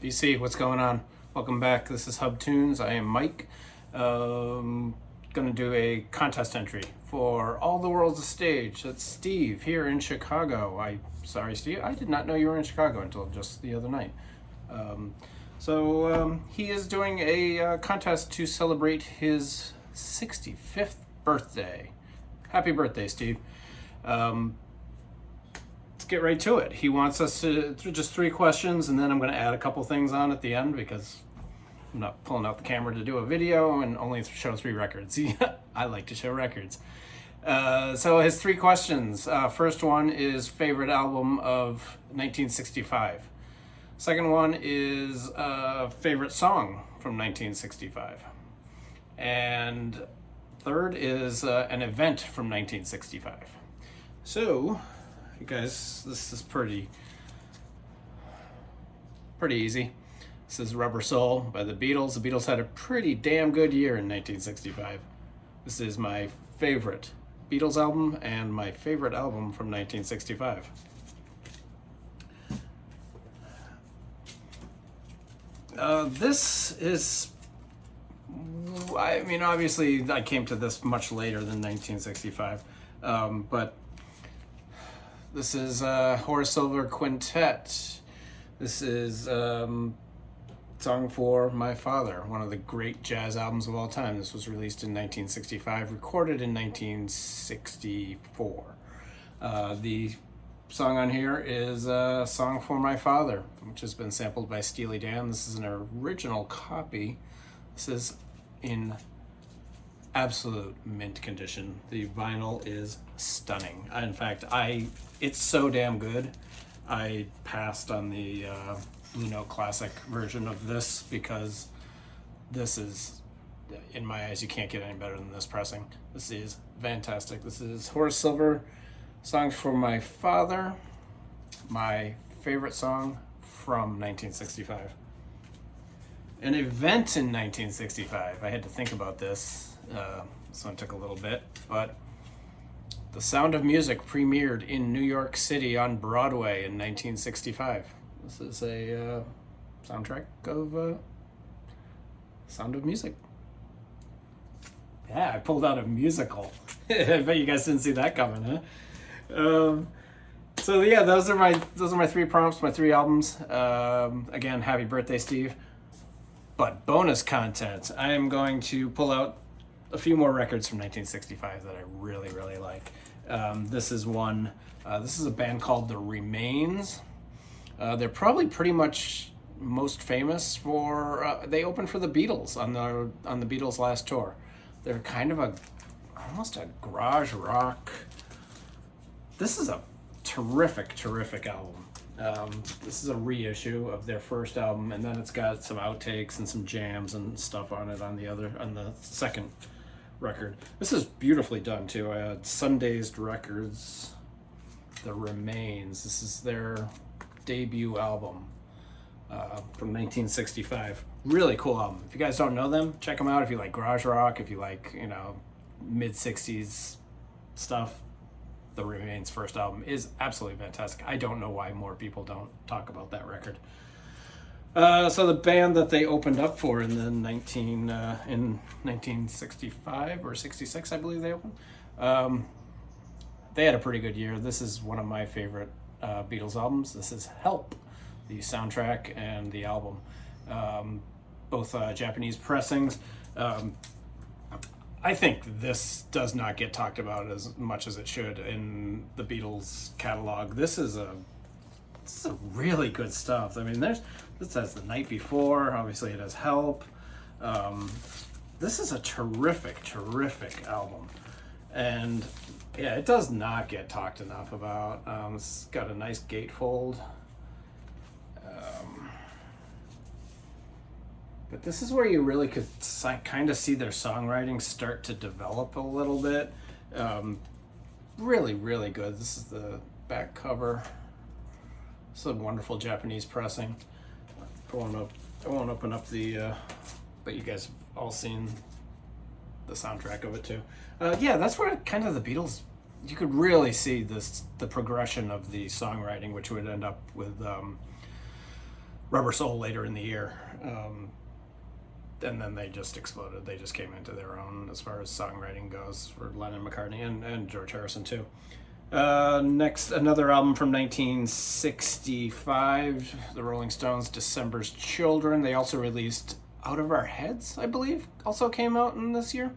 BC, what's going on? Welcome back. This is Hub Tunes. I am Mike. Gonna do a contest entry for All the World's a Stage. That's Steve here in Chicago. Sorry, Steve, I did not know you were in Chicago until just the other night. He is doing a contest to celebrate his 65th birthday. Happy birthday, Steve. Let's get right to it. He wants us to just 3 questions, and then I'm going to add a couple things on at the end because I'm not pulling out the camera to do a video and only show 3 records. I like to show records. So his 3 questions. First one is favorite album of 1965. Second one is favorite song from 1965. And third is an event from 1965. So, you guys, this is pretty easy. This is Rubber Soul by the Beatles. The Beatles had a pretty damn good year in 1965. This is my favorite Beatles album and my favorite album from 1965. This is, obviously I came to this much later than 1965, but this is Horace Silver Quintet. This is Song for My Father, one of the great jazz albums of all time. This was released in 1965, recorded in 1964. The song on here is Song for My Father, which has been sampled by Steely Dan. This is an original copy. This is in absolute mint condition. The vinyl is stunning. In fact, it's so damn good. I passed on the Blue Note Classic version of this because this is, in my eyes, you can't get any better than this pressing. This is fantastic. This is Horace Silver, Songs for My Father, my favorite song from 1965. An event in 1965. I had to think about this. This one took a little bit, but The Sound of Music premiered in New York City on Broadway in 1965. This is a soundtrack of Sound of Music. Yeah, I pulled out a musical. I bet you guys didn't see that coming, huh? So yeah, those are my 3 prompts, my 3 albums. Again, happy birthday, Steve. But bonus content, I am going to pull out a few more records from 1965 that I really, really like. This is one. This is a band called The Remains. They're probably pretty much most famous for. They opened for the Beatles on the Beatles' last tour. They're kind of almost a garage rock. This is a terrific album. This is a reissue of their first album, and then it's got some outtakes and some jams and stuff on it on the second record. This is beautifully done too. I had Sundazed Records, The Remains. This is their debut album from 1965. Really cool album. If you guys don't know them, check them out. If you like garage rock, if you like mid-60s stuff, The Remains' first album is absolutely fantastic. I don't know why more people don't talk about that record. So the band that they opened up for in 1965 or 66, I believe they opened, they had a pretty good year. This is one of my favorite Beatles albums. This is Help, the soundtrack and the album. Both Japanese pressings. I think this does not get talked about as much as it should in the Beatles catalog. This is a really good stuff. I mean, this has The Night Before. Obviously, it has Help. This is a terrific album, and yeah, it does not get talked enough about. It's got a nice gatefold. But this is where you really could kind of see their songwriting start to develop a little bit. Really, really good. This is the back cover. It's a wonderful Japanese pressing. I won't open up the, but you guys have all seen the soundtrack of it too. Yeah, that's where kind of the Beatles, you could really see the progression of the songwriting, which would end up with Rubber Soul later in the year. And then they just exploded. They just came into their own as far as songwriting goes for Lennon, McCartney, and George Harrison too. Next, another album from 1965, the Rolling Stones, December's Children. They also released Out of Our Heads, I believe, also came out in this year.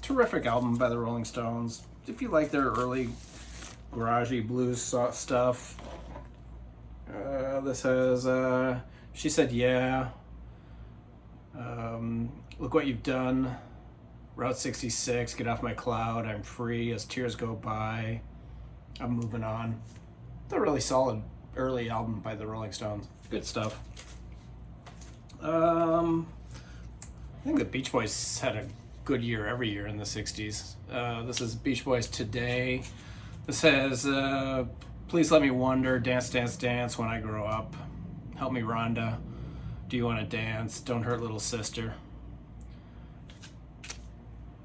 Terrific album by the Rolling Stones. If you like their early garagey blues stuff. This has She Said Yeah, Look What You've Done, Route 66, Get Off My Cloud, I'm Free, As Tears Go By, I'm Moving On. It's a really solid early album by the Rolling Stones. Good stuff. I think the Beach Boys had a good year every year in the 60s. This is Beach Boys Today. This has Please Let Me Wonder, Dance, Dance, Dance, When I Grow Up, Help Me Rhonda, Do You Want to Dance, Don't Hurt Little Sister.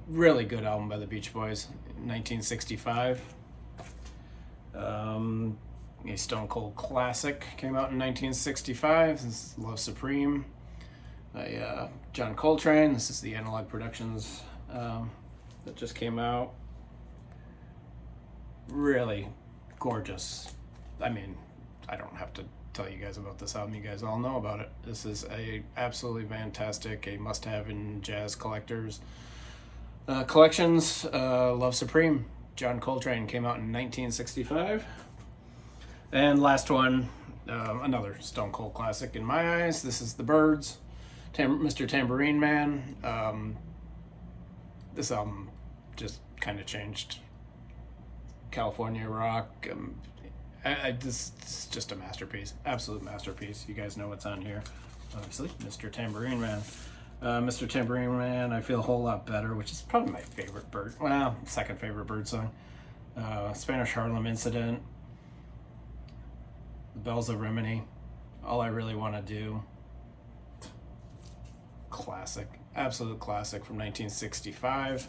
Really good album by the Beach Boys, 1965. A Stone Cold classic came out in 1965. This is Love Supreme by John Coltrane. This is the Analog Productions that just came out. Really gorgeous. I mean, I don't have to tell you guys about this album. You guys all know about it. This is a absolutely fantastic, a must-have in jazz collectors. Collections, Love Supreme, John Coltrane, came out in 1965. And last one, another Stone Cold classic in my eyes. This is The Byrds, Mr. Tambourine Man. This album just kind of changed California rock. This is just a masterpiece, absolute masterpiece. You guys know what's on here, obviously. Mr. Tambourine Man. Mr. Tambourine Man, I Feel a Whole Lot Better, which is probably my favorite second favorite Bird song. Spanish Harlem Incident, The Bells of Rimini, All I Really Want to Do. Classic, absolute classic from 1965.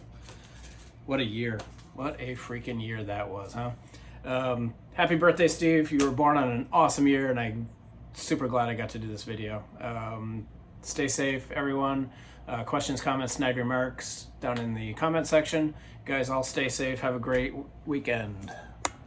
What a year. What a freaking year that was, huh? Happy birthday, Steve. You were born on an awesome year, and I'm super glad I got to do this video. Stay safe, everyone. Questions, comments, snag remarks down in the comment section. Guys, all stay safe. Have a great weekend.